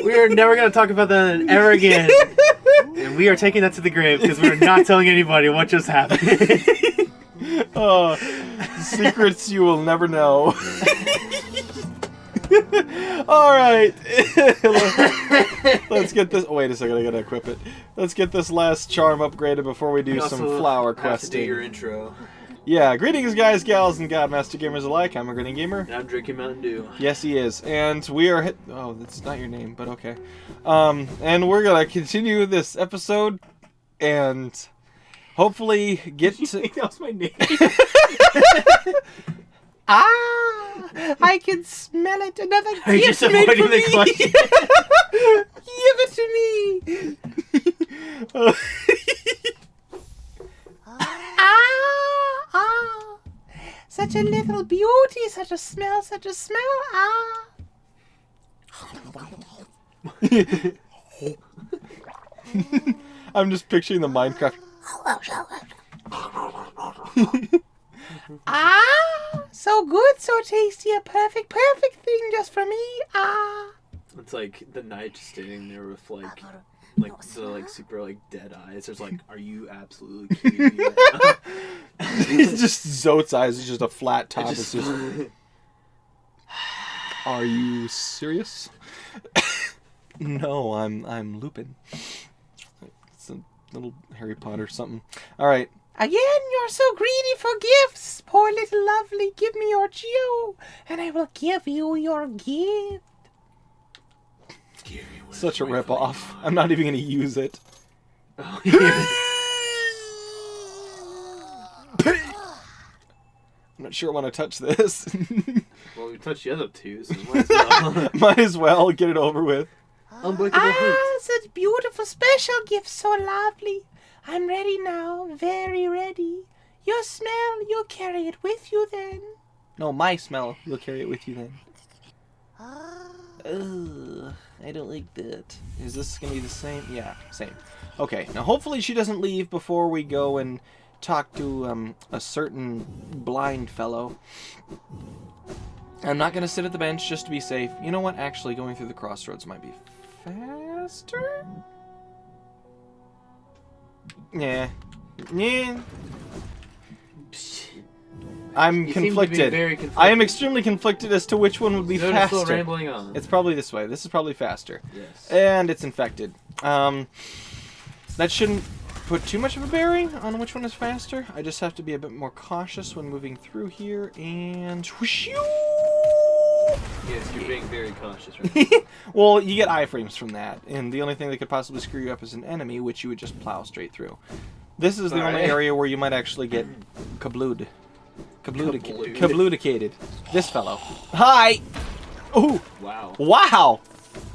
We are never going to talk about that ever again. And we are taking that to the grave because we are not telling anybody what just happened. Oh, secrets you will never know. All right. Let's get this. Oh, wait a second, I gotta equip it. Let's get this last charm upgraded before we do some flower questing. To do your intro. Yeah, greetings, guys, gals, and Godmaster gamers alike. I'm a grinning gamer. And I'm drinking Mountain Dew. Yes, he is, and we are. Oh, that's not your name, but okay. And we're gonna continue this episode, and hopefully get to. That was my name. I can smell it. Another Are you gift just made avoiding for the me. question? Give it to me. Such a little beauty, such a smell, such a smell. I'm just picturing the Minecraft. So good, so tasty, a perfect thing just for me. It's like the knight just standing there with like the super dead eyes. There's like, are you absolutely kidding me? It's just Zote's eyes. It's just a flat top. It's just. Are you serious? No, I'm Lupin. It's a little Harry Potter something. All right. Again, you're so greedy for gifts. Poor little lovely, give me your geo, and I will give you your gift. Such a rip-off. I'm not even going to use it. Oh, yeah. I'm not sure I want to touch this. Well, we touched the other two, so might as well. Might as well get it over with. Unbreakable hate. Such beautiful special gifts, so lovely. I'm ready now, very ready. Your smell, you'll carry it with you then. No, my smell, you'll carry it with you then. Ugh, I don't like that. Is this going to be the same? Yeah, same. Okay, now hopefully she doesn't leave before we go and talk to a certain blind fellow. I'm not going to sit at the bench just to be safe. You know what? Actually, going through the crossroads might be faster? Yeah. I'm conflicted. I am extremely conflicted as to which one would be faster. Still rambling on. It's probably this way. This is probably faster. Yes. And it's infected. That shouldn't put too much of a bearing on which one is faster. I just have to be a bit more cautious when moving through here. And whoosh. Yes, you're being very cautious right now. Well, you get iframes from that, and the only thing that could possibly screw you up is an enemy, which you would just plow straight through. This is the only area where you might actually get kablooed. Kabludicated. This fellow. Hi! Ooh! Wow. Wow!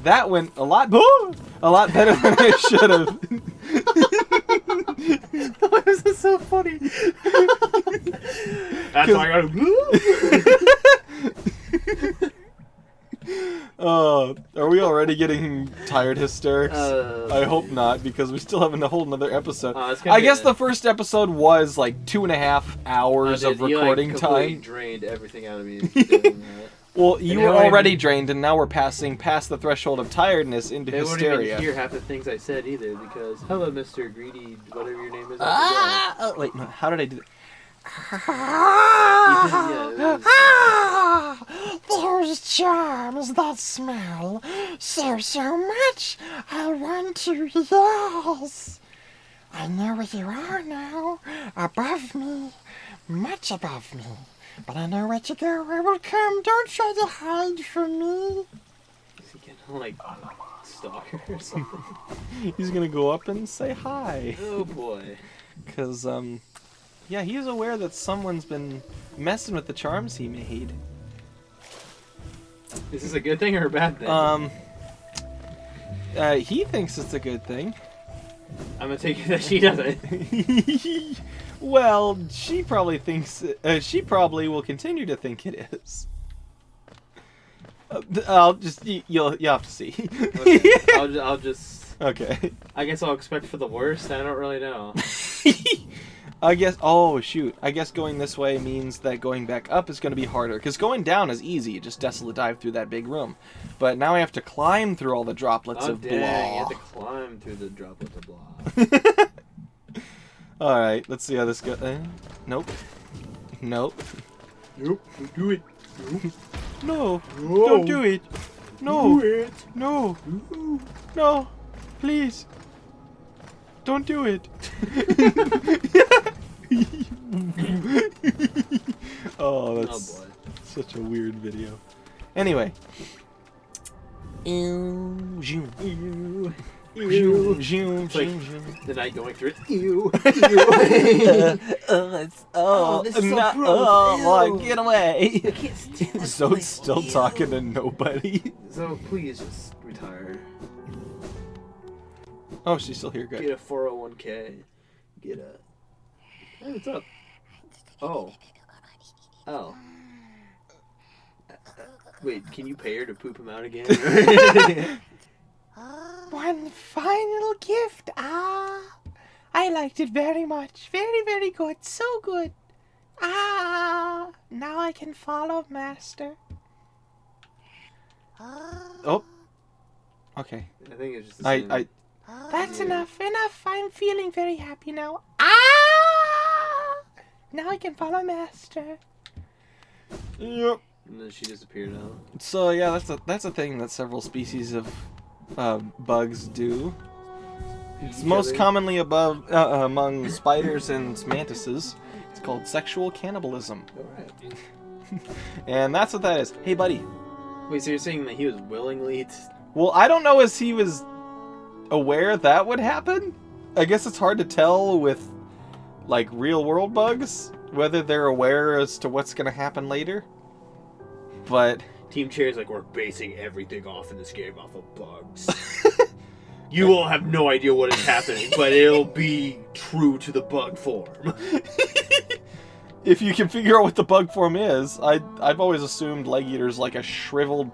That went a lot better than it should have. Why is this so funny? That's why I got are we already getting tired hysterics? I hope not, because we still have a whole nother episode. I guess the first episode was like 2.5 hours of recording time. Drained everything out of me. Doing that. Well, you were already drained, and now we're passing past the threshold of tiredness into hysteria. They wouldn't even hear half the things I said either, because hello, Mr. Greedy, whatever your name is. Oh, wait, no, how did I do that? Those charms that smell so much. I want to, yes. I know where you are now, above me, much above me. But I know where to go. I will come. Don't try to hide from me. Is he getting like stalker or something? He's gonna go up and say hi. Oh boy. Because yeah, he's aware that someone's been messing with the charms he made. Is this a good thing or a bad thing? He thinks it's a good thing. I'm gonna take it that she doesn't. Well, she probably thinks. She probably will continue to think it is. I'll just you'll have to see. Okay. I'll just. Okay. I guess I'll expect for the worst. I don't really know. I guess... Oh, shoot. I guess going this way means that going back up is going to be harder. Because going down is easy. Just desolate dive through that big room. But now I have to climb through all the droplets of blah. You have to climb through the droplets of blah. Alright, let's see how this goes. Nope. Nope. Nope, don't do it. No. No. Don't do it. No. Do it. No. No. Please. Don't do it. Oh, that's boy. such a weird video. Anyway. Ew. Ew. Zoom, It's like zoom, zoom. the night going through it. Ew. This is so gross. Oh, get away. I can't stand this So place. it's still talking to nobody. So please just retire. Oh, she's still here, Get good. a 401k. Get a... Hey, what's up? Oh. Oh. Wait, can you pay her to poop him out again? One final gift. I liked it very much. Very, very good. So good. Now I can follow Master. Oh. Okay. I think it's just the same. That's Yeah. enough. I'm feeling very happy now. Now I can follow Master. Yep. And then she disappeared now. So yeah, that's a thing that several species of bugs do. It's most commonly among spiders and mantises. It's called sexual cannibalism. Alright. And that's what that is. Hey, buddy. Wait, so you're saying that he was willingly... Well, I don't know if he was aware that would happen. I guess it's hard to tell with, like, real-world bugs, whether they're aware as to what's going to happen later. But... Team Chair's like, we're basing everything off in this game off of bugs. You will have no idea what is happening, but it'll be true to the bug form. If you can figure out what the bug form is, I've always assumed leg eater's like a shriveled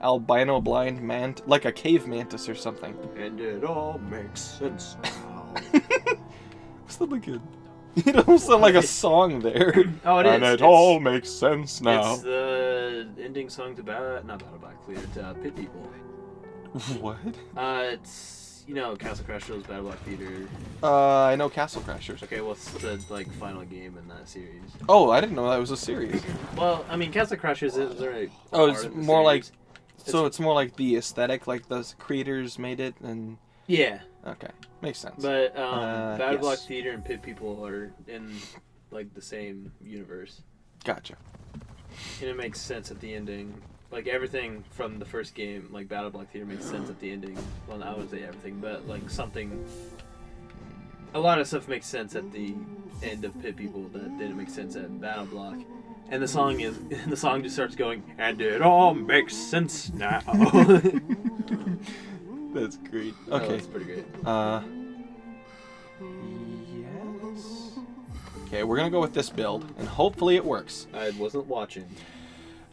albino blind like a cave mantis or something. And it all makes sense now. Sounded good. It almost sounded like a song there. Oh, it is. And it all makes sense now. It's the ending song to not Battle Black Clear, to Pit People. What? It's, you know, Castle Crashers, Battle Block Theater. I know Castle Crashers. Okay, well, it's the, like, final game in that series. Oh, I didn't know that was a series. Well, I mean, Castle Crashers is already Oh, part it's of the more like... series. So it's more like the aesthetic, like the creators made it, and... Yeah. Okay, makes sense. But Battle yes. Block Theater and Pit People are in, like, the same universe. Gotcha. And it makes sense at the ending. Like, everything from the first game, like, Battle Block Theater makes sense at the ending. Well, I wouldn't say everything, but, like, something... A lot of stuff makes sense at the end of Pit People that didn't make sense at Battle Block. And the song just starts going, and it all makes sense now. That's great. Oh, Okay. that's pretty great. Yes. Okay, we're gonna go with this build, and hopefully it works. I wasn't watching.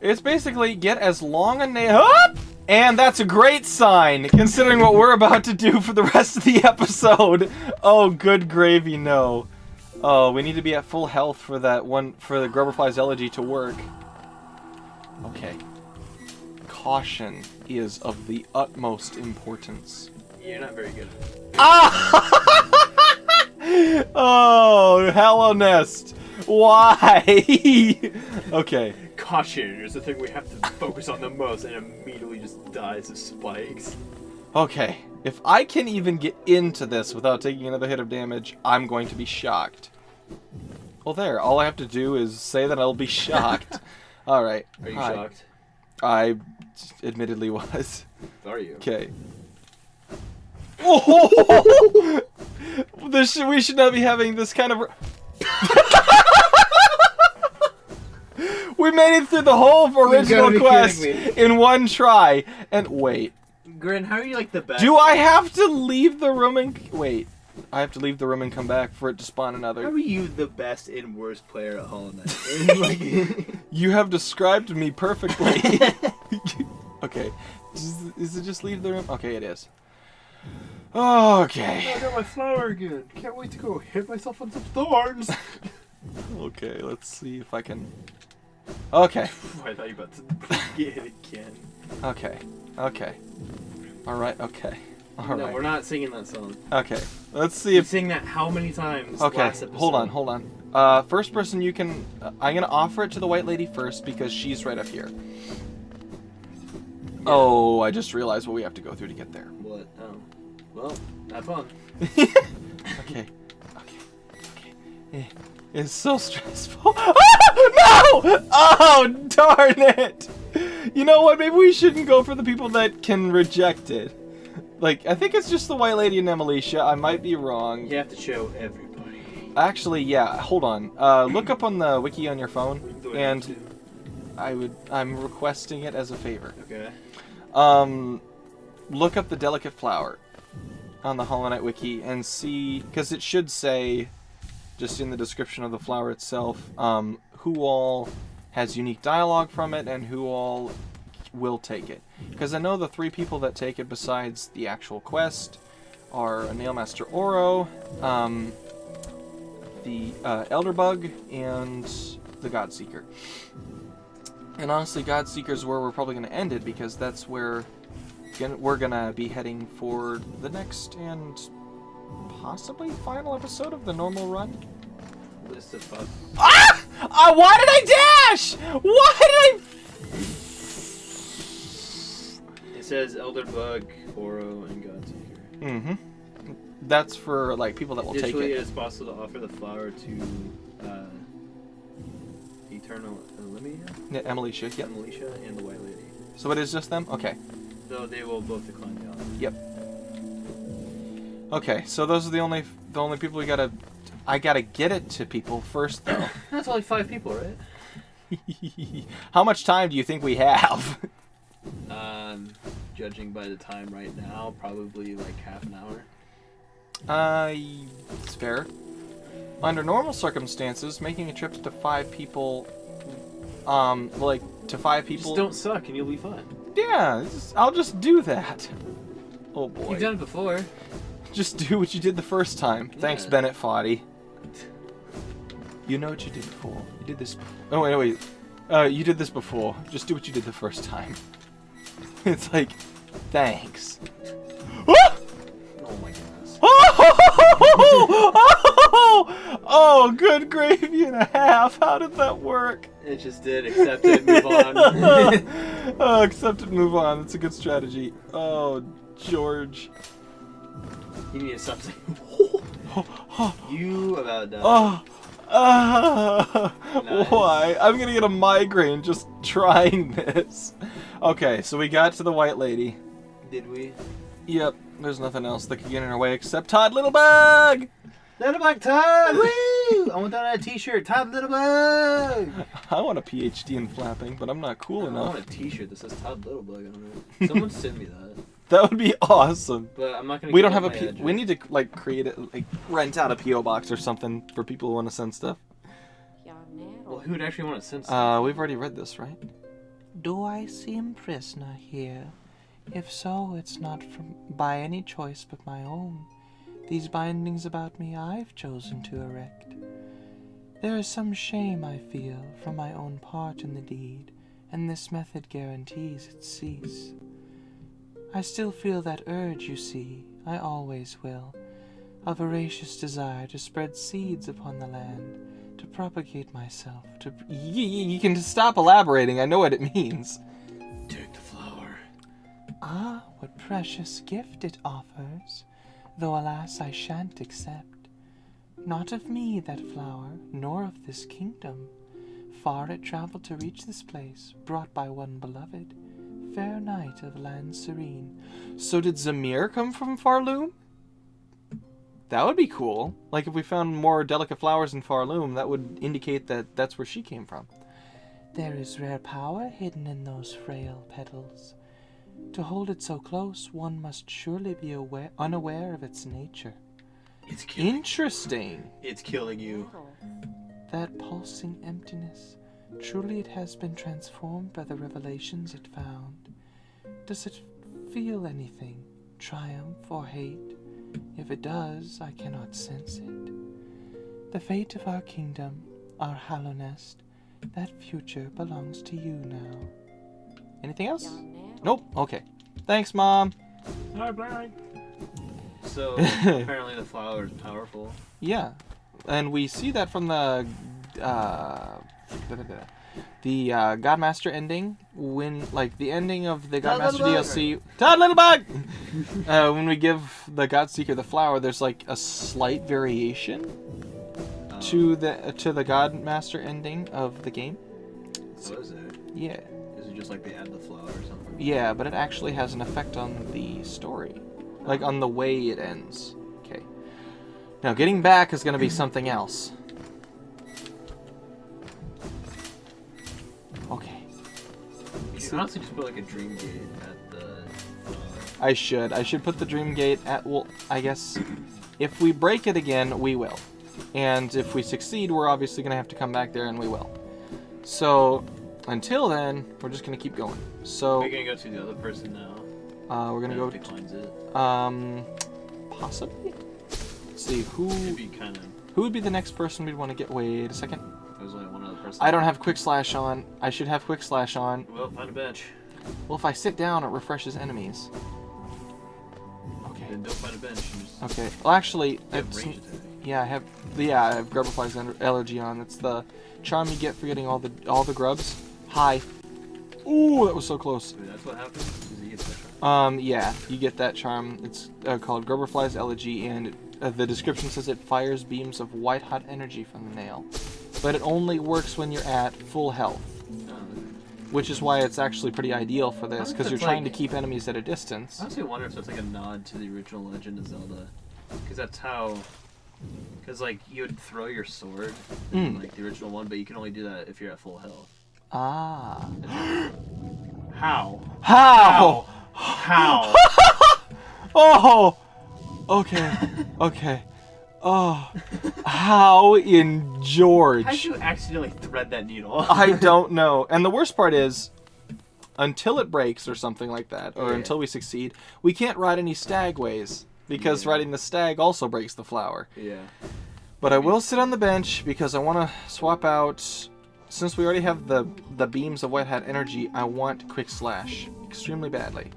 It's basically get as long a nail up, and that's a great sign, considering what we're about to do for the rest of the episode. Oh, good gravy, no. Oh, we need to be at full health for that one, for the Grubberfly's Elegy to work. Okay. Caution is of the utmost importance. You're not very good at it. Ah! Oh, Hello Nest. Why? Okay. Caution is the thing we have to focus on the most, and immediately just dies of spikes. Okay. If I can even get into this without taking another hit of damage, I'm going to be shocked. Well, there. All I have to do is say that I'll be shocked. All right. Are you shocked? I admittedly was. Are you? Okay. Oh! We should not be having this kind of... We made it through the whole original quest in one try. And wait. Grin, how are you like the best? Do I have to leave the room and... Wait. I have to leave the room and come back for it to spawn another. How are you the best and worst player at Hollow Knight? You have described me perfectly. Okay. Is it just leave the room? Okay, it is. Okay. I got my flower again. Can't wait to go hit myself on some thorns. Okay, let's see if I can... Okay. I thought you were about to get hit again. Okay. Okay. Alright, okay. Alright. No, we're not singing that song. Okay. Let's see You if... sing that how many times Okay, last episode? hold on. First person you can... I'm gonna offer it to the white lady first because she's right up here. Yeah. Oh, I just realized what we have to go through to get there. What? Oh. Well, have fun. Okay. It's so stressful. No! Oh, darn it! You know what? Maybe we shouldn't go for the people that can reject it. Like, I think it's just the white lady and Emilicia. I might be wrong. You have to show everybody. Actually, yeah. Hold on. Look up on the wiki on your phone, and I'm requesting it as a favor. Okay. Look up the delicate flower on the Hollow Knight wiki and see, because it should say, just in the description of the flower itself, who all has unique dialogue from it and who all will take it. Because I know the 3 people that take it besides the actual quest are Nailmaster Oro, the Elderbug, and the Godseeker. And honestly, Godseeker's where we're probably going to end it, because that's where we're going to be heading for the next and possibly final episode of the normal run. List of bugs. Ah! Why did I dash? Why did I... It says Elderbug, Oro, and Godseeker. Mm-hmm. That's for, like, people that will take Additionally, it. it is possible to offer the flower to Eternal Elimia? Yeah, Emilicia, yep. Emilicia and the White Lady. So it is just them? Okay. Though they will both decline the offer. Yep. Okay, so those are the only people we gotta... I gotta get it to people first, though. That's only 5 people, right? How much time do you think we have? Judging by the time right now, probably like half an hour. It's fair. Under normal circumstances, making a trip to 5 people, to 5 people... Just don't suck and you'll be fine. Yeah, I'll just do that. Oh boy. You've done it before. Just do what you did the first time. Yeah. Thanks, Bennett Foddy. You know what you did before. You did this before. Oh, wait. You did this before. Just do what you did the first time. It's like, thanks. Oh my goodness. Oh, good gravy and a half. How did that work? It just did. Accept it, move on. Oh, accept it, move on. That's a good strategy. Oh, George. You need something. You about done. Nice. Why? I'm gonna get a migraine just trying this. Okay, so we got to the white lady. Did we? Yep. There's nothing else that could get in our way except Todd Littlebug! Littlebug Todd! Woo! I want that on a t-shirt. Todd Littlebug! I want a PhD in flapping, but I'm not cool enough. I want a t-shirt that says Todd Littlebug on it. Someone send me that. That would be awesome. But I'm not gonna. We don't have a. We need to like create it, like rent out a PO box or something for people who want to send stuff. Well, who would actually want to send stuff? We've already read this, right? Do I seem prisoner here? If so, it's not by any choice but my own. These bindings about me I've chosen to erect. There is some shame I feel from my own part in the deed, and this method guarantees its cease. I still feel that urge, you see, I always will, a voracious desire to spread seeds upon the land, to propagate myself, to... You can stop elaborating, I know what it means. Take the flower. Ah, what precious gift it offers, though alas I shan't accept. Not of me that flower, nor of this kingdom. Far it travelled to reach this place, brought by one beloved, fair knight of land serene. So did Zamir come from Farloom? That would be cool. Like if we found more delicate flowers in Farloom, that would indicate that that's where she came from. There is rare power hidden in those frail petals. To hold it so close, one must surely be unaware of its nature. It's killing. Interesting. It's killing you. That pulsing emptiness, truly it has been transformed by the revelations it found. Does it feel anything, triumph or hate? If it does, I cannot sense it. The fate of our kingdom, our hollow nest, that future belongs to you now. Anything else? Nope. Okay. Thanks, Mom. Bye. So apparently the flower is powerful. Yeah, and we see that from the Godmaster ending, when like the ending of the Godmaster DLC. Todd Littlebug. When we give the Godseeker the flower, there's like a slight variation to the Godmaster ending of the game. So is it? Yeah. Is it just like they add the flower or something? Yeah, but it actually has an effect on the story, like on the way it ends. Okay. Now getting back is going to be something else. Okay. You should honestly just put like a dream gate at the... I should put the dream gate at, well, I guess if we break it again, we will. And if we succeed, we're obviously going to have to come back there, and we will. So, until then, we're just going to keep going. So... We're going to go to the other person now. We're going to go... Declines it. Possibly? Let's see, who... It'd be kind of... Who would be the next person we'd want to get... Wait a second. There's only one other person. I don't have Quick Slash on. I should have Quick Slash on. Well, find a bench. Well, if I sit down, it refreshes enemies. Okay. Then don't find a bench. And just Okay. Well, actually, get it's, range attack. yeah, I have Grubberfly's allergy on. It's the charm you get for getting all the grubs. Hi. Ooh, that was so close. Wait, that's what happens? Is he gets that charm? Yeah, you get that charm. It's called Grubberfly's elegy, and the description says it fires beams of white-hot energy from the nail. But it only works when you're at full health. Which is why it's actually pretty ideal for this, because you're trying to keep enemies at a distance. I honestly wonder if that's like a nod to the original Legend of Zelda. Because that's how... Because, like, you would throw your sword in, like, the original one, but you can only do that if you're at full health. Ah. How? How? How? Oh! Okay. Okay. Oh. How in George? How'd you accidentally thread that needle? I don't know. And the worst part is, until it breaks or something like that, or until we succeed, we can't ride any stagways. Because riding the stag also breaks the flower. Yeah. But I will sit on the bench because I want to swap out... Since we already have the beams of white-hot energy, I want Quick Slash extremely badly.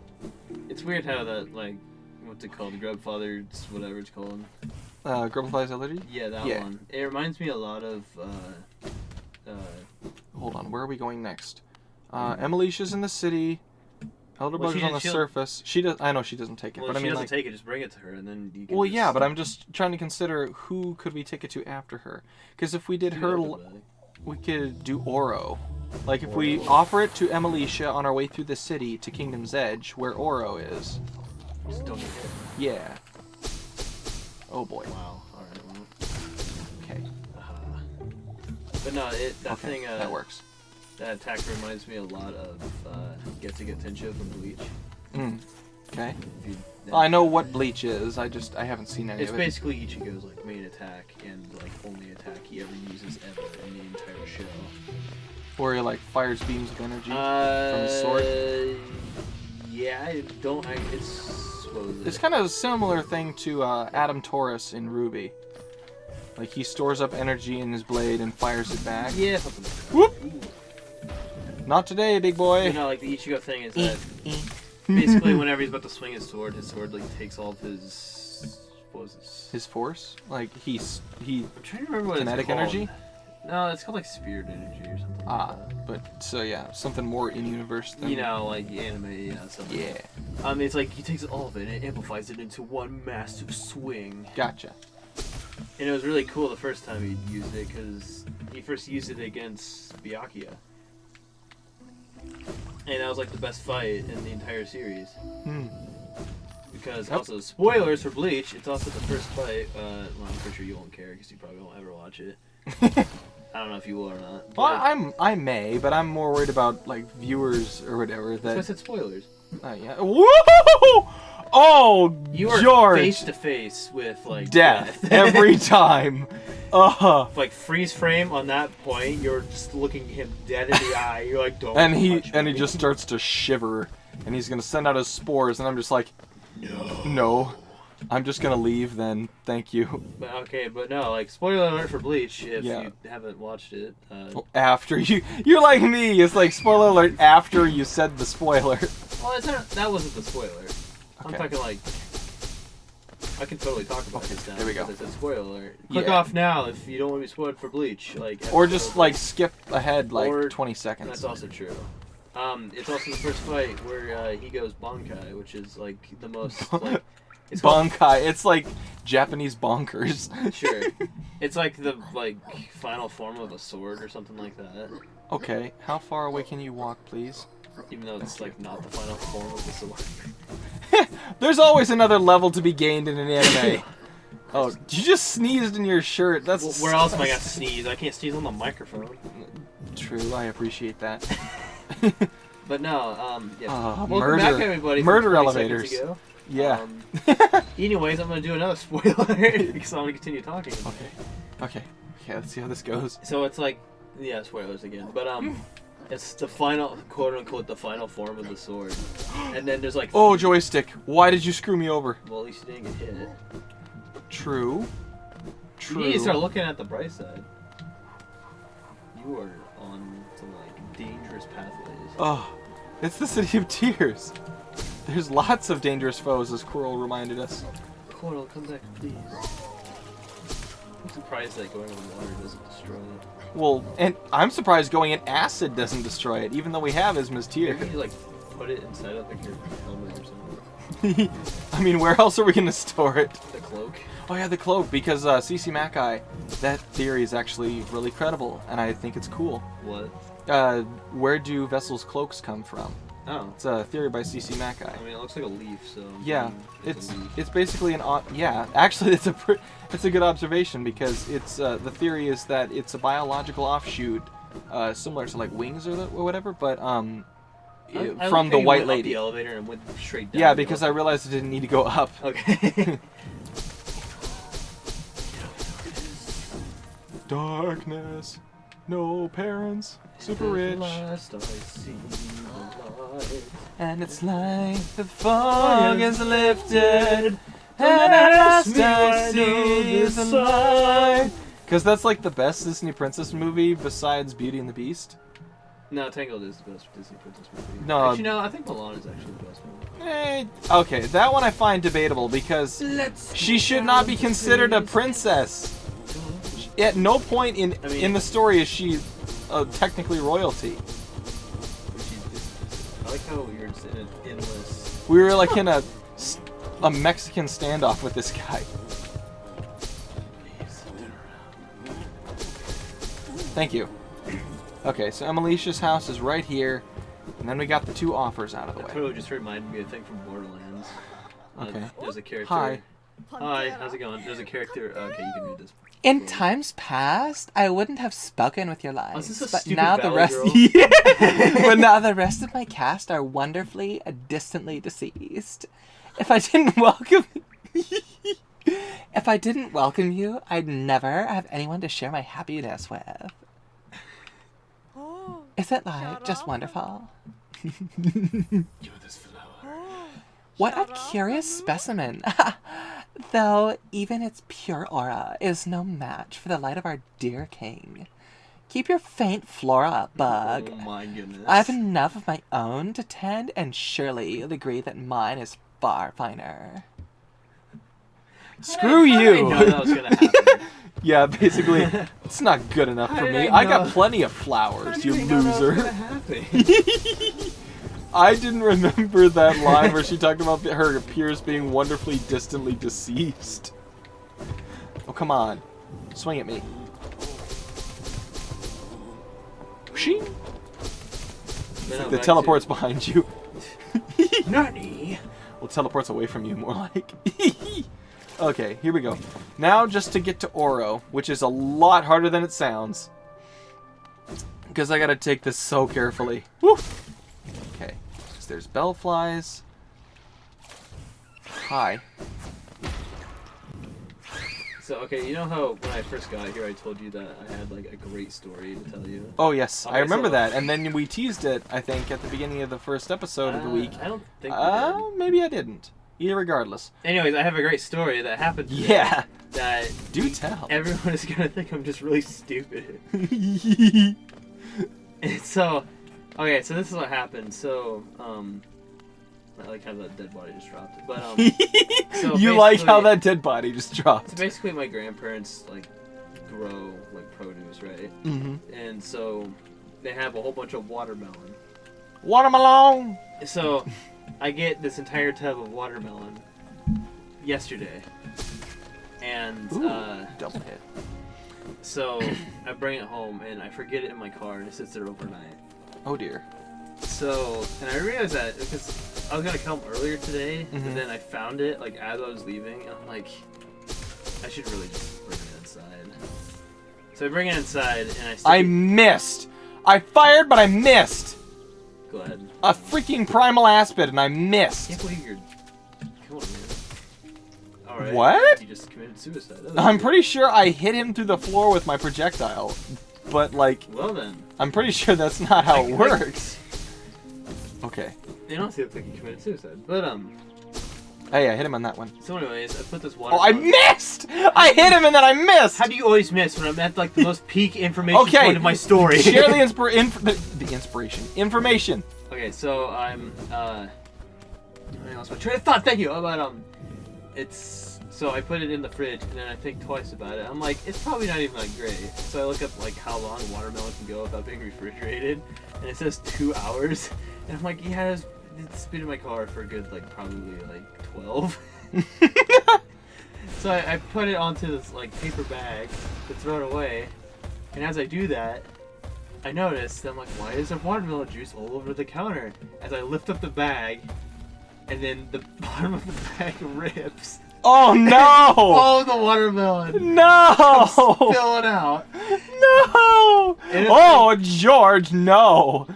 It's weird how that, like, what's it called? Grubfather's, whatever it's called. Grubfly's allergy? Yeah, that one. It reminds me a lot of, Hold on, where are we going next? Emelicia's in the city. Elderbug's on the surface. She does. I know she doesn't take it, well, but I if mean, she doesn't like, take it, just bring it to her, and then you can well, just... yeah, but I'm just trying to consider who could we take it to after her. Because if we did her, we could do Oro. Like if we offer it to Emelicia on our way through the city to Kingdom's Edge, where Oro is. Just don't get hit. Yeah. Oh boy. Wow. All right. Well. Okay. But no, that thing. That works. That attack reminds me a lot of Get Tensho from Bleach. Okay. Well, I know what Bleach is. I haven't seen any of it. It's basically Ichigo's like main attack and like only attack he ever uses ever in the entire show. Where he like fires beams of energy from his sword. Yeah, it's kind of a similar thing to Adam Taurus in Ruby. Like he stores up energy in his blade and fires it back. Yeah. Whoop! Not today, big boy. You know, like the Ichigo thing is that basically whenever he's about to swing his sword like takes all of his his force. Like I'm trying to remember what kinetic it's called. energy. No, it's called like spirit energy or something. But so yeah, something more in universe than like anime, something. Yeah. It's like he takes all of it and it amplifies it into one massive swing. Gotcha. And it was really cool the first time he used it because he first used it against Byakuya. And that was like the best fight in the entire series. Because also, spoilers for Bleach, it's also the first fight. Well, I'm pretty sure you won't care because you probably won't ever watch it. I don't know if you will or not. Well, I may, but I'm more worried about like viewers or whatever. That's why I said spoilers. Yeah. Woo! Oh, you are George. face to face with like death every time. Like freeze frame on that point, you're just looking him dead in the eye. You're like, don't. And he just starts to shiver, and he's gonna send out his spores, and I'm just like, no. I'm just gonna leave then. Thank you. But okay, but no, like spoiler alert for Bleach if Yeah. you haven't watched it. After you're like me. It's like spoiler alert after you said the spoiler. Well, that wasn't the spoiler. I'm Okay. talking like. I can totally talk about this now. there we go. Because I said spoiler alert. Click Yeah. off now if you don't want to be spoiled for Bleach. Or just like skip ahead like Or- 20 seconds. That's also true. It's also the first fight where he goes Bankai, which is like the most like. It's called- Bankai. It's like Japanese bonkers. Sure. It's like the final form of a sword or something like that. Okay, how far away can you walk, please? Even though it's like not the final form of the sword. There's always another level to be gained in an anime. Oh, you just sneezed in your shirt. That's Well, where else am I gonna sneeze? I can't sneeze on the microphone. True, I appreciate that. But no, yeah. Welcome murder. back, everybody. from Murder 20 elevators. seconds ago. Yeah. Anyways, I'm gonna do another spoiler because I'm gonna continue talking. Okay, let's see how this goes. So it's like, yeah, spoilers again. But it's the final, quote unquote, the final form of the sword. And then there's like. Oh, joystick. Why did you screw me over? Well, at least you didn't get hit. True. You need to start looking at the bright side. You are on some like dangerous pathways. Oh, it's the City of Tears. There's lots of dangerous foes, as Coral reminded us. Coral, come back, please. I'm surprised that going in the water doesn't destroy it. Well, and I'm surprised going in acid doesn't destroy it, even though we have Isma's Tear. Maybe you like put it inside of like your helmet or something. I mean, where else are we going to store it? The cloak. Oh yeah, the cloak, because CC Mackay, that theory is actually really credible, and I think it's cool. What? Where do vessels' cloaks come from? Oh. It's a theory by CC Mackay. I mean, it looks like a leaf, so. Yeah, it's a leaf. it's basically yeah. Actually, it's a good observation because it's the theory is that it's a biological offshoot, similar to like wings or whatever, but I from like the how you White went up Lady. the elevator and went straight down. Yeah, because I realized I didn't need to go up. Okay. Darkness, no parents, super rich. Last I see the light. And it's like the fog is lifted, and at last I see the light. Because that's like the best Disney princess movie besides Beauty and the Beast. No, Tangled is the best Disney princess movie. No. Actually, no, I think Mulan is actually the best movie. Okay, that one I find debatable because she should not be considered a princess. At no point in the story is she technically royalty. I like how you're just in an endless. We were like in a Mexican standoff with this guy. Thank you. Okay, so Emelicia's house is right here, and then we got the two offers out of the That way. totally just reminded me of a thing from Borderlands. Okay. There's a character. Hi. Hi, how's it going? There's a character. Okay, you can read this. In times past, I wouldn't have spoken with your lies. Oh, is this a but stupid now the Valley rest, Girl? Yeah. But now the rest of my cast are wonderfully, distantly deceased. If I didn't welcome you, I'd never have anyone to share my happiness with. Isn't life just wonderful? You're this flower. What a curious specimen. Though even its pure aura is no match for the light of our dear king. Keep your faint flora up, bug. Oh my goodness. I have enough of my own to tend, and surely you'll agree that mine is far finer. Screw I you! didn't know that was gonna happen. Yeah, basically, it's not good enough for me. I got plenty of flowers, you loser. I didn't remember that line where she talked about her peers being wonderfully distantly deceased. Oh, come on. Swing at me. Shing. The teleport's behind you. Nani? Well, teleport's away from you, more like. Okay, here we go. Now, just to get to Oro, which is a lot harder than it sounds. Because I gotta take this so carefully. Woo! Okay, so there's bellflies. Hi. So, okay, you know how when I first got here I told you that I had like a great story to tell you? Oh, yes, Okay, I remember so- that. And then we teased it, I think, at the beginning of the first episode of the week. I don't think we did. Maybe I didn't. Irregardless. Anyways, I have a great story that happened today. Yeah. That Do tell. everyone is gonna think I'm just really stupid. And so, okay, so this is what happened. So, I like how that dead body just dropped. But so you like how basically- that dead body just dropped. So basically, my grandparents like grow like produce, right? Mm-hmm. And so they have a whole bunch of watermelon. Watermelon. So I get this entire tub of watermelon yesterday, and Ooh, double hit. so I bring it home and I forget it in my car and it sits there overnight. Oh dear. So, and I realized that because I was gonna come earlier today, Mhm. and then I found it like as I was leaving, and I'm like, I should really just bring it inside. So I bring it inside, and I stick I it- missed. I fired, but I missed. Go ahead. A freaking primal aspid, and I I missed. can't believe you're. Come on, man. All right. What? You just committed suicide. That was I'm weird. pretty sure I hit him through the floor with my projectile, but like, Well then, I'm pretty sure that's not how it Like- works. Okay. it honestly looks like you committed suicide. But Hey, I hit him on that one. so anyways, I put this water. Oh, I missed! I hit him and then I missed! How do you always miss when I'm at like the most peak information Okay. point of my story? Share the the inspiration. Information. Okay, so I lost my train of thought. Thank you. But it's so I put it in the fridge and then I think twice about it. I'm like, it's probably not even that great. So I look up like how long watermelon can go without being refrigerated, and it says 2 hours. And I'm like, yeah, it's been in my car for a good like probably like 12. So I put it onto this like paper bag to throw it away, and as I do that, I noticed, I'm like, why is there watermelon juice all over the counter? As I lift up the bag, and then the bottom of the bag rips. Oh no! All of the watermelon No! spilling out. No! And it's Oh, George, no!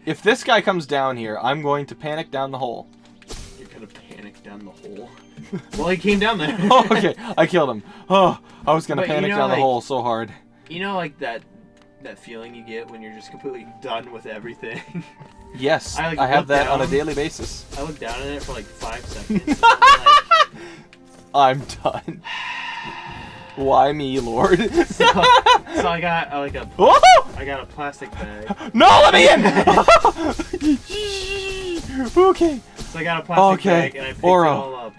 If this guy comes down here, I'm going to panic down the hole. You're gonna panic down the hole. Well, he came down there. Oh, okay, I killed him. Oh, I was gonna But you panic know, down the like- hole so hard. You know, like that feeling you get when you're just completely done with everything. Yes, I, like, I have looked that on a down. daily basis. I looked down at it for like 5 seconds. And I'm I'm done. Why me, Lord? like, so I got like a Oh! I got a plastic bag. No, let me in! Okay. So I got a plastic Okay, bag and I picked Oro. it all up.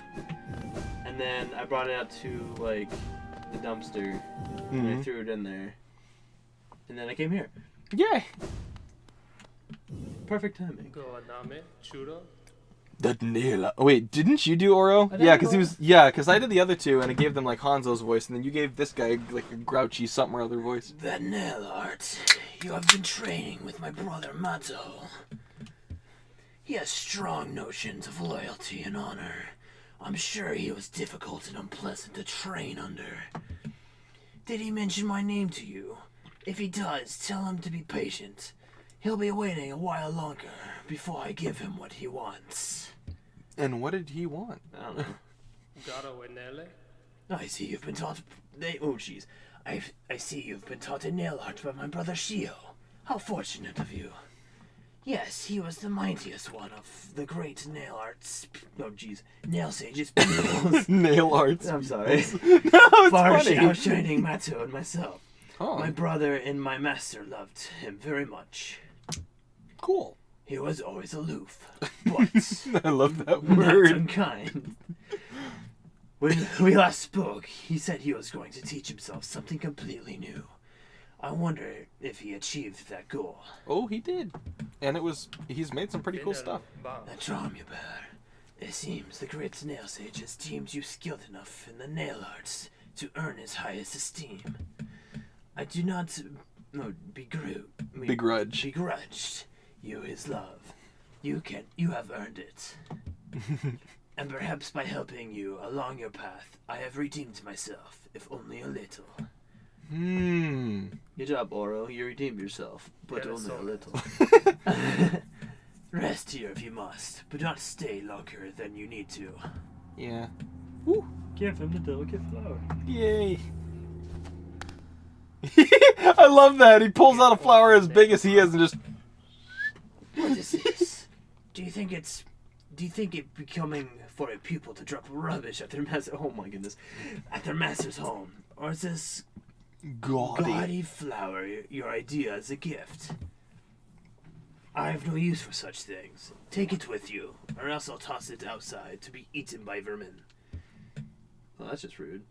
And then I brought it out to like the dumpster and I Mhm. threw it in there. And then I came here. Yay. Perfect timing. The nail. Oh, wait, didn't you do Oro? I Yeah, did because he Oro. was. Yeah, because I did the other two, and I gave them like Hanzo's voice, and then you gave this guy like a grouchy something or other voice. The nail art. You have been training with my brother Mato. He has strong notions of loyalty and honor. I'm sure he was difficult and unpleasant to train under. Did he mention my name to you? If he does, tell him to be patient. He'll be waiting a while longer before I give him what he wants. And what did he want? I don't know. I see you've been taught. Oh, jeez. I see you've been taught a nail art by my brother Shio. How fortunate of you. Yes, he was the mightiest one of the great nail arts. Oh, jeez. Nail sages pupils. Nail arts. I'm sorry. No, it's Far funny. outshining Mato and myself. Oh, My brother and my master loved him very much. cool. He was always aloof, but I love that not word. unkind. When we last spoke, he said he was going to teach himself something completely new. I wonder if he achieved that goal. Oh, he did. And he's made some pretty cool stuff. That charm you bear. It seems the great nail sage has deemed you skilled enough in the nail arts to earn his highest esteem. I do not Begrudge. begrudged you his love. You have earned it. And perhaps by helping you along your path, I have redeemed myself, if only a little. Good job, Oro. You redeemed yourself, but only a little. Rest here if you must, but not stay longer than you need to. Yeah. Give him the delicate flower. Yay. I love that. He pulls out a flower as big as he is and just... What is this? Do you think it's Do you think it becoming for a pupil to drop rubbish at their master? Oh my goodness, at their master's home, or is this gaudy flower your idea as a gift? I have no use for such things. Take it with you, or else I'll toss it outside to be eaten by vermin. Well, that's just rude.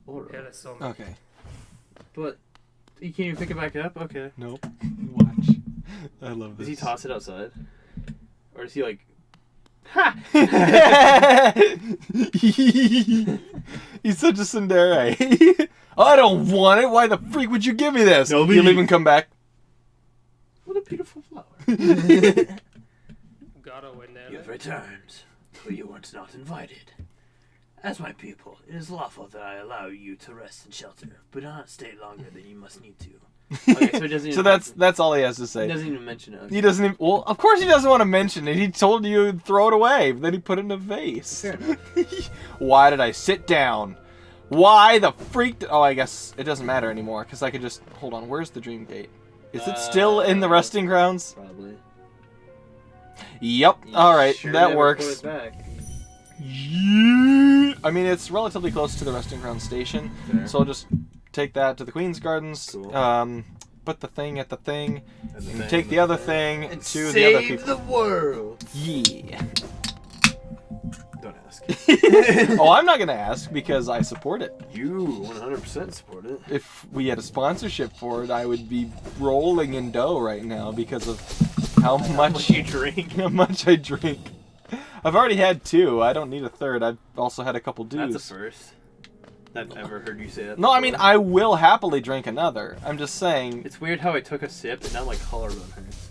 Okay. But you can't even pick it back up? Okay. Nope. Watch. I love this. Does he toss it outside? Or is he like, ha! He's such a tsundere. I don't want it. Why the freak would you give me this? No, He'll even come back. What a beautiful flower. You've returned, though you weren't not invited. As my pupil, it is lawful that I allow you to rest and shelter, but not stay longer than you must need to. Okay, so, he doesn't So even that's all he has to say. He doesn't even mention it. Okay. He doesn't even... Well, of course he doesn't want to mention it. He told you to throw it away, but then he put it in a vase. Fair enough. Why did I sit down? Why the freak... Oh, I guess it doesn't matter anymore, because I could just... Hold on, where's the dream gate? Is it still in the resting grounds? Probably. Yep. You Alright, sure that never works. put it back. Yeah. I mean, it's relatively close to the resting ground station, Fair. so I'll just take that to the Queen's Gardens. Cool. Put the thing at the thing, And and take the other thing and to the other save people. the world. Yeah. Don't ask. Oh, I'm not gonna ask because I support it. You 100% support it. If we had a sponsorship for it, I would be rolling in dough right now because of how much you drink. how much I drink. I've already had 2. I don't need a third. I've also had a couple dues. That's a first. I've never heard you say that. No, I before. mean, I will happily drink another. I'm just saying. It's weird how I took a sip and now my collarbone hurts.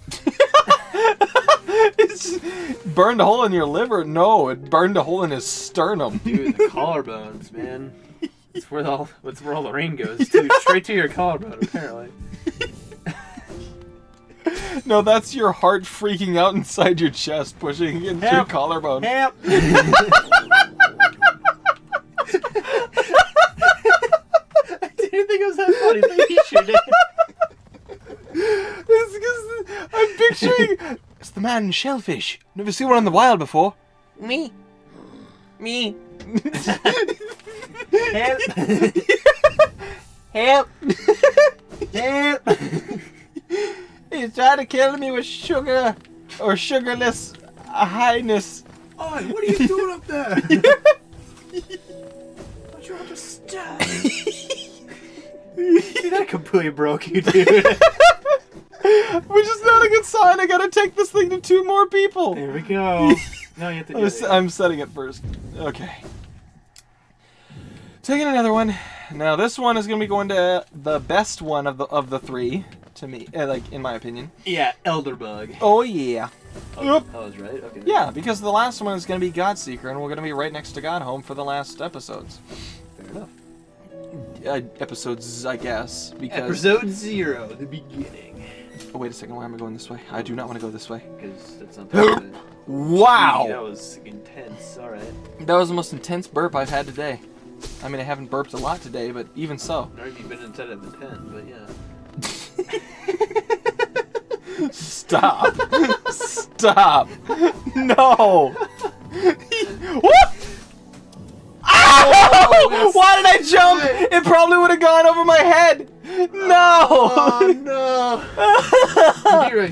It's burned a hole in your liver. No, it burned a hole in his sternum. Dude, the collarbones, man. It's where all the rain goes, too. Straight to your collarbone, apparently. No, that's your heart freaking out inside your chest, pushing into your Help. collarbone. Help! I didn't think it was that funny, but you sure did. It's because I'm picturing... It's the man in shellfish. Never seen one in the wild before. Me. Help! Help. Help. He's trying to kill me with sugar or sugarless highness. Oi, what are you doing up there? Don't you understand? See, that completely broke you, dude. Which is not a good sign. I gotta take this thing to 2 more people. There we go. Now you have to I'm setting it first. Okay. Taking another one. Now this one is gonna be going to the best one of the 3 to me, like in my opinion. Yeah, Elderbug. Oh yeah. Oh, I was right? Okay. Yeah, because the last one is gonna be Godseeker, and we're gonna be right next to Godhome for the last episodes. Fair enough. Episodes, I guess, because. Episode 0, the beginning. Oh wait a second. Why am I going this way? I do not want to go this way. Because that's not the Wow. That was intense. Alright. That was the most intense burp I've had today. I mean, I haven't burped a lot today, but even so. Nor have you been inside of the tent, but yeah. Stop. Stop. No. What? Ow! Why did I jump? It probably would have gone over my head. No. Oh no.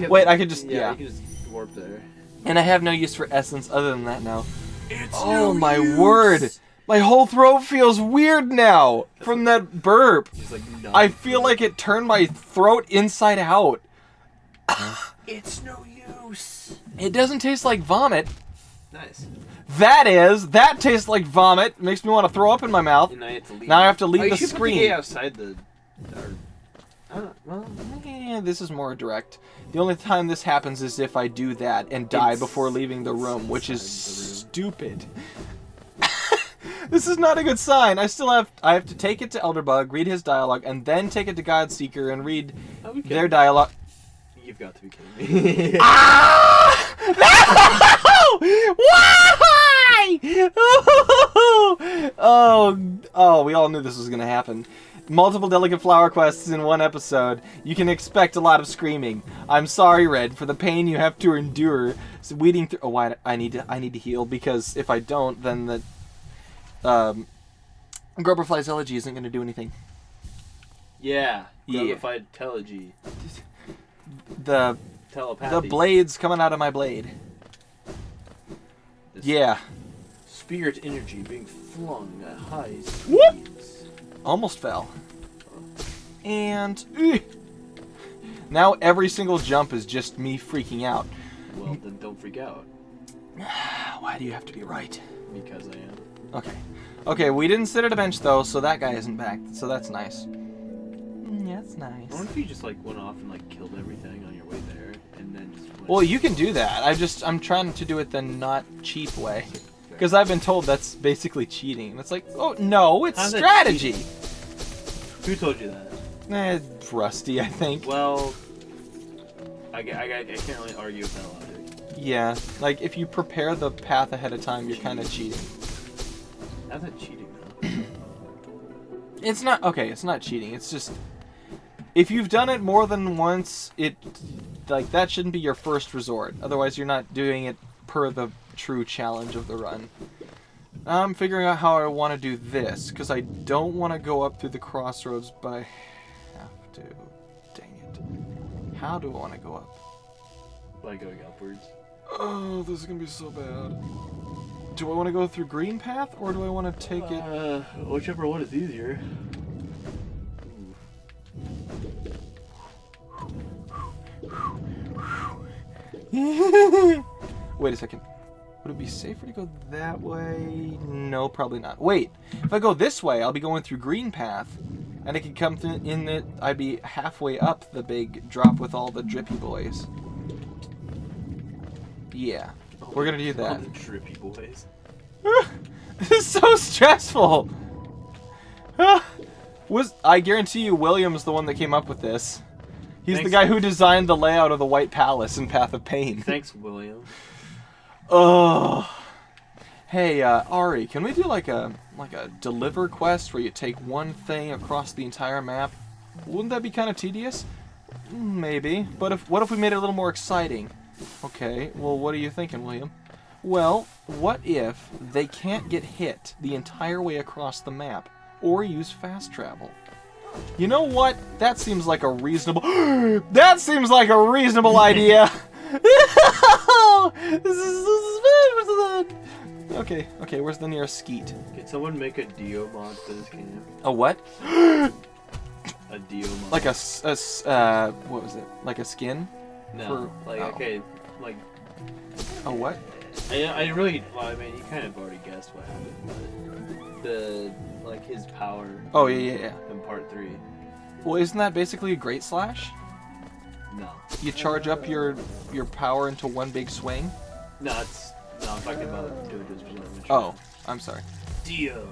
Wait, I could just You can just warp there. And I have no use for essence other than that now. It's Oh my word. My whole throat feels weird now from that burp. Just like I feel like it turned my throat inside out. it's no use. It doesn't taste like vomit. Nice. That tastes like vomit. Makes me want to throw up in my mouth. And now you have to leave. Now I have to leave you the should put screen. the gate outside the. Well, Yeah, this is more direct. The only time this happens is if I do that and die before leaving the room, which is stupid. This is not a good sign. I have to take it to Elderbug, read his dialogue, and then take it to Godseeker and read their dialogue. You've got to be kidding me. Ah! No! Why? Oh, we all knew this was gonna happen. multiple delicate flower quests in one episode, you can expect a lot of screaming. I'm sorry, Red, for the pain you have to endure weeding through. Oh, I need to heal, because if I don't, then the Grubberfly's Elegy isn't going to do anything. Yeah. Yeah. Grubbified telegy. The Telepathy. blades coming out of my blade. This Yeah. Spirit energy being flung at high Whoop! speeds. Almost fell. And now every single jump is just me freaking out. Well, then don't freak out. Why do you have to be right? Because I am. Okay. Okay, we didn't sit at a bench, though, so that guy isn't back. So that's nice. Yeah, that's I nice. wonder if you just like went off and like killed everything on your way there, and then just went... Well, you can do that. I'm trying to do it the not cheap way. Because I've been told that's basically cheating. And it's like, oh, no, it's How's that strategy. cheating? Who told you that? Rusty, I think. Well, I can't really argue with that logic. Yeah, like, if you prepare the path ahead of time, you're kind of cheating. How's that cheating, though? It's not, okay, it's not cheating. It's just, if you've done it more than once, that shouldn't be your first resort. Otherwise, you're not doing it per the true challenge of the run. I'm figuring out how I want to do this, because I don't want to go up through the crossroads, but I have to. Dang it. How do I want to go up? By going upwards. Oh, this is going to be so bad. Do I want to go through Green Path, or do I want to take it... Whichever one is easier. Wait a second. Would it be safer to go that way? No, probably not. Wait, if I go this way, I'll be going through Green Path, and I could come through in it. I'd be halfway up the big drop with all the drippy boys. Yeah, we're gonna do that. All the drippy boys. This is so stressful. I guarantee you, William's the one that came up with this. He's the guy who designed the layout of the White Palace in Path of Pain. Thanks, William. Oh. Hey, Ari, can we do like a deliver quest where you take one thing across the entire map? Wouldn't that be kind of tedious? Maybe. But what if we made it a little more exciting? Okay, well, what are you thinking, William? Well, what if they can't get hit the entire way across the map, or use fast travel? You know what? That seems like a reasonable... that seems like a reasonable idea! This is so bad. Okay, where's the nearest skeet? Can someone make a Dio mod for this game? A what? A Dio mod. Like what was it? Like a skin? No, okay, like... A what? I really... Well, I mean, you kind of already guessed what happened, but... his power... Oh, yeah. In part 3. Well, isn't that basically a Great Slash? No. You charge up your power into one big swing? No, I'm talking about Jojo's Bizarre Adventure. Oh, I'm sorry. Dio.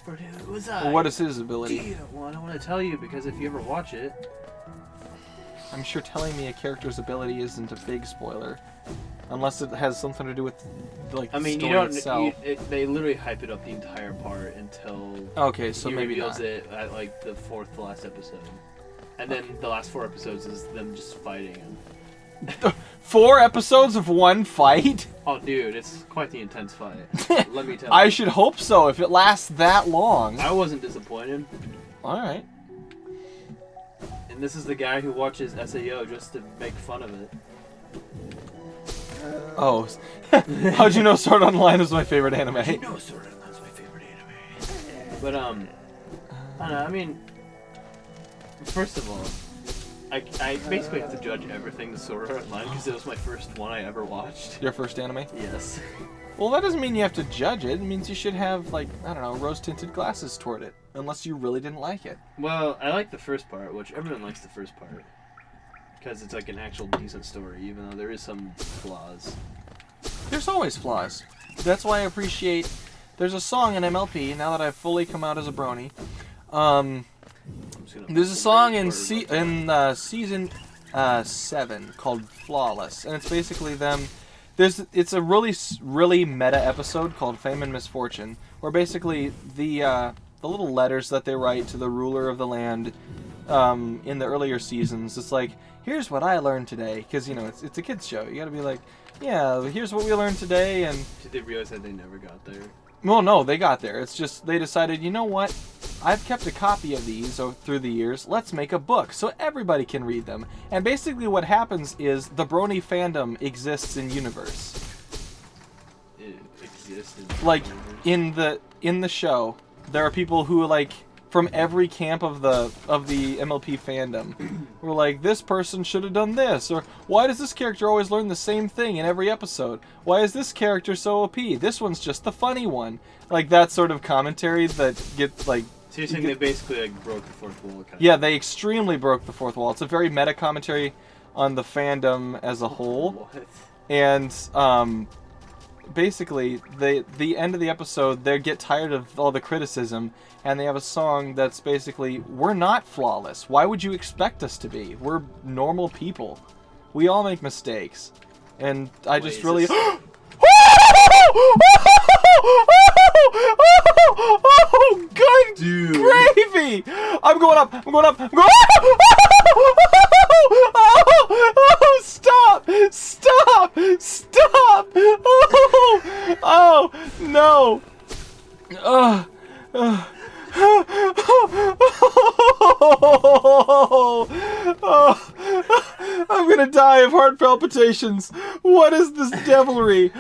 For who was I? Well, what is his ability? Dio. Well, I don't want to tell you, because if you ever watch it... I'm sure telling me a character's ability isn't a big spoiler. Unless it has something to do with, the story itself. They literally hype it up the entire part until... Okay, so he maybe reveals not. it at, the 4th to last episode. And then the last 4 episodes is them just fighting him. 4 episodes of one fight? Oh, dude, it's quite the intense fight. Let me tell you. I should hope so, if it lasts that long. I wasn't disappointed. Alright. And this is the guy who watches SAO just to make fun of it. Oh. How'd you know Sword Art Online is my favorite anime? You know Sword Art Online is my favorite anime. But, I don't know, I mean... First of all, I basically have to judge everything to Sword Art Online because it was my first one I ever watched. Your first anime? Yes. Well, that doesn't mean you have to judge it. It means you should have, I don't know, rose-tinted glasses toward it. Unless you really didn't like it. Well, I like the first part, which everyone likes the first part. Because it's an actual decent story, even though there is some flaws. There's always flaws. That's why I appreciate... There's a song in MLP, now that I've fully come out as a brony. There's a song in season 7 called Flawless, and it's basically them. It's a really meta episode called Fame and Misfortune, where basically the little letters that they write to the ruler of the land in the earlier seasons. It's like, here's what I learned today, because it's a kids show. You got to be like, yeah, here's what we learned today. And did they realize that they never got there? Well, no, they got there. It's just they decided, you know what? I've kept a copy of these through the years. Let's make a book so everybody can read them. And basically what happens is the Brony fandom exists in universe. It exists like in the show, there are people who like from every camp of the MLP fandom were like, this person should have done this, or why does this character always learn the same thing in every episode? Why is this character so OP? This one's just the funny one. Like that sort of commentary that gets like. So you're saying they basically like broke the fourth wall? Yeah, they extremely broke the fourth wall. It's a very meta commentary on the fandom as a whole. What? And basically, the end of the episode, they get tired of all the criticism, and they have a song that's basically, we're not flawless. Why would you expect us to be? We're normal people. We all make mistakes. And I just really... Oh, good dude. Gravy! I'm going up! I'm going up! I'm going Oh, stop! Stop! Stop! Oh, no! I'm gonna die of heart palpitations. What is this devilry?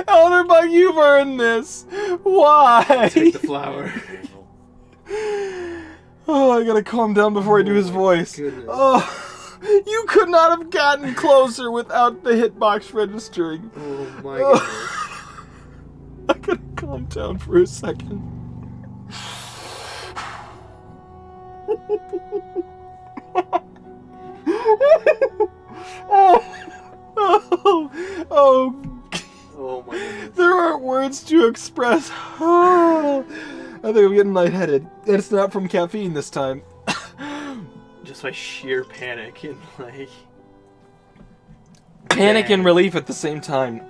Elderbug, you've earned this. Why? Take the flower. Oh, I gotta calm down before I do his voice. Goodness. Oh. You could not have gotten closer without the hitbox registering. Oh my goodness. I gotta calm down for a second. Oh my goodness. There aren't words to express. I think I'm getting lightheaded. And it's not from caffeine this time. Just by sheer panic and like... Panic and relief at the same time.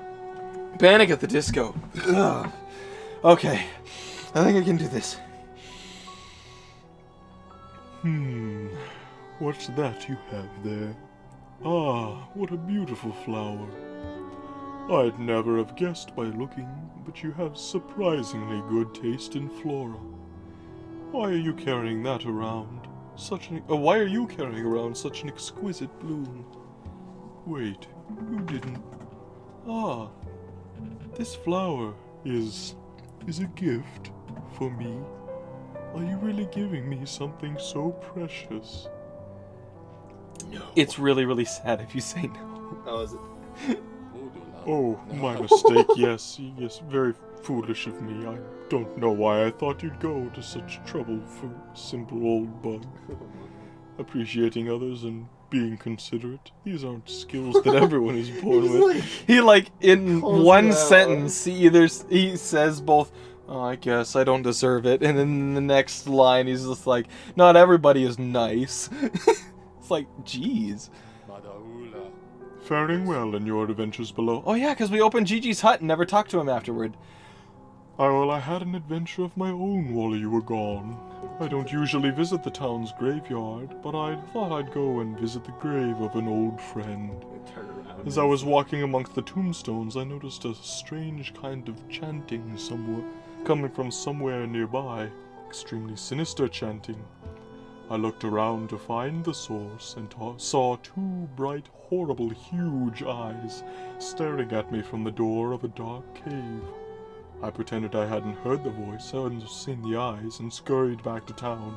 Panic at the disco. Ugh. Okay. I think I can do this. What's that you have there? Ah, what a beautiful flower. I'd never have guessed by looking, but you have surprisingly good taste in flora. Why are you carrying that around? Why are you carrying around such an exquisite bloom? Wait, you didn't... Ah, this flower is a gift for me. Are you really giving me something so precious? No. It's really, really sad if you say no. Oh, is it? Oh, my mistake, yes, very foolish of me. I don't know why I thought you'd go to such trouble for a simple old bug. Appreciating others and being considerate, these aren't skills that everyone is born with. He in one sentence, he says both, oh, I guess I don't deserve it, and then in the next line he's just like, not everybody is nice. It's like, jeez. Faring well in your adventures below. Oh yeah, because we opened Gigi's hut and never talked to him afterward. I had an adventure of my own while you were gone. I don't usually visit the town's graveyard, but I thought I'd go and visit the grave of an old friend. As I was walking amongst the tombstones, I noticed a strange kind of chanting coming from somewhere nearby. Extremely sinister chanting. I looked around to find the source and saw two bright, horrible, huge eyes staring at me from the door of a dark cave. I pretended I hadn't heard the voice and seen the eyes and scurried back to town.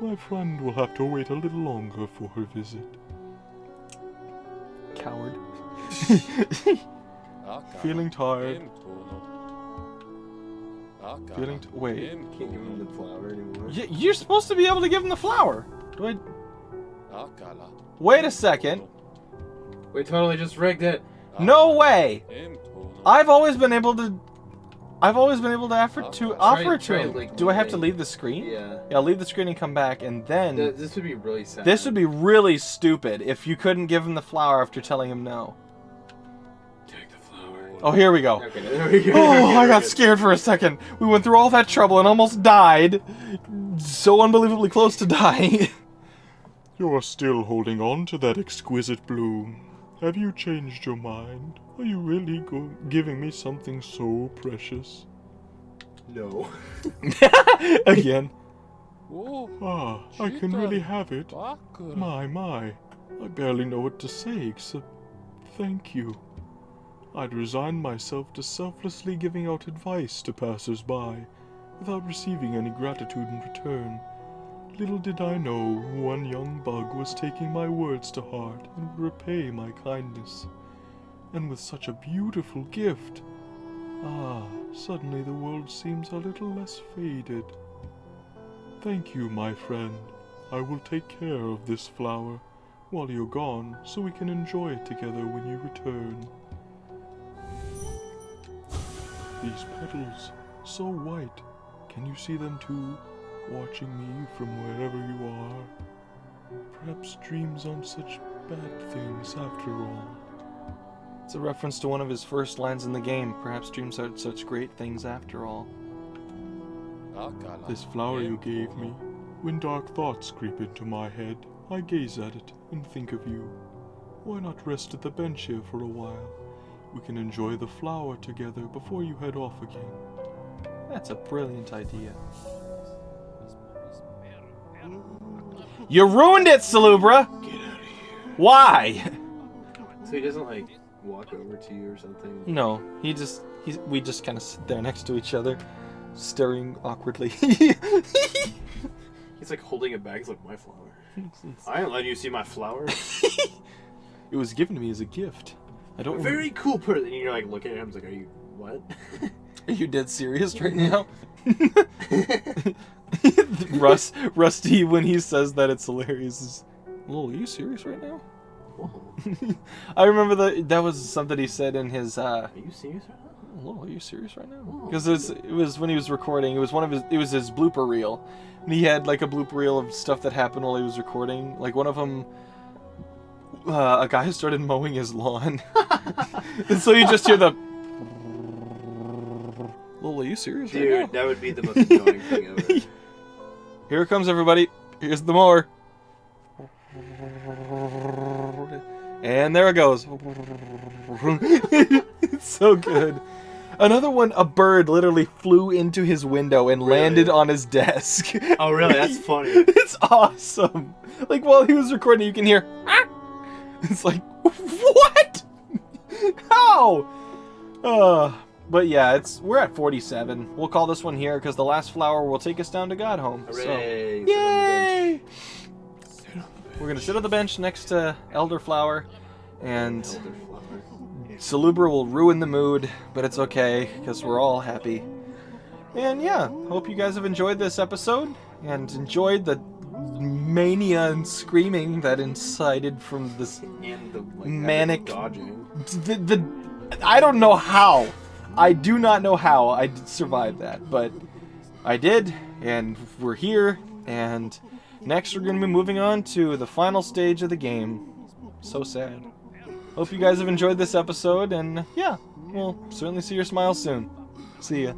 My friend will have to wait a little longer for her visit. Coward. Feeling tired. Wait. Can't give him the flower anymore. You're supposed to be able to give him the flower. Wait a second. We totally just rigged it. No way. I've always been able to offer it to him. like, Do I have to leave the screen? Yeah. Yeah, I'll leave the screen and come back, and then... This would be really sad. This would be really stupid if you couldn't give him the flower after telling him no. Take the flower. Oh, here we go. Okay, there we go. Oh, I got scared for a second. We went through all that trouble and almost died. So unbelievably close to dying. You're still holding on to that exquisite bloom. Have you changed your mind? Are you really giving me something so precious? No. Again. Ah, I can really have it. My. I barely know what to say except thank you. I'd resigned myself to selflessly giving out advice to passers-by without receiving any gratitude in return. Little did I know one young bug was taking my words to heart and would repay my kindness. And with such a beautiful gift. Ah, suddenly the world seems a little less faded. Thank you, my friend. I will take care of this flower while you're gone so we can enjoy it together when you return. These petals, so white. Can you see them too? Watching me from wherever you are. Perhaps dreams aren't such bad things after all. It's a reference to one of his first lines in the game. Perhaps dreams aren't such great things after all. This flower you gave me, when dark thoughts creep into my head, I gaze at it and think of you. Why not rest at the bench here for a while? We can enjoy the flower together before you head off again. That's a brilliant idea. You ruined it, Salubra! Get out of here. Why? So he doesn't like walk over to you or something? No, we just kind of sit there next to each other, staring awkwardly. He's He's like holding it back. He's like, my flower. I ain't letting you see my flower. It was given to me as a gift. I don't. Very cool person. And you're like looking at him. It's like, are you what? Are you dead serious right now? Rusty, when he says that, it's hilarious. Is, Lol, are you serious right now? I remember that was something he said in his. Are you serious right now? Lol, are you serious right now? Because it was when he was recording. It was his blooper reel, and he had like a blooper reel of stuff that happened while he was recording. Like one of them, a guy started mowing his lawn, and so you just hear the. Lol, are you serious right now? Dude, that would be the most annoying thing ever. Here it comes, everybody. Here's the mower. And there it goes. It's so good. Another one, a bird literally flew into his window and landed on his desk. Oh, really? That's funny. It's awesome. Like, while he was recording, you can hear, ah! It's like, what? How? But yeah, we're at 47. We'll call this one here because the last flower will take us down to God Home. Hooray. So, yay! We're gonna sit on the bench next to Elderflower, and Salubra will ruin the mood, but it's okay because we're all happy. And yeah, hope you guys have enjoyed this episode and enjoyed the mania and screaming that incited from this And the, like, manic dodging. I don't know how. I do not know how I survived that, but I did, and we're here, and next we're going to be moving on to the final stage of the game. So sad. Hope you guys have enjoyed this episode, and yeah, we'll certainly see your smile soon. See ya.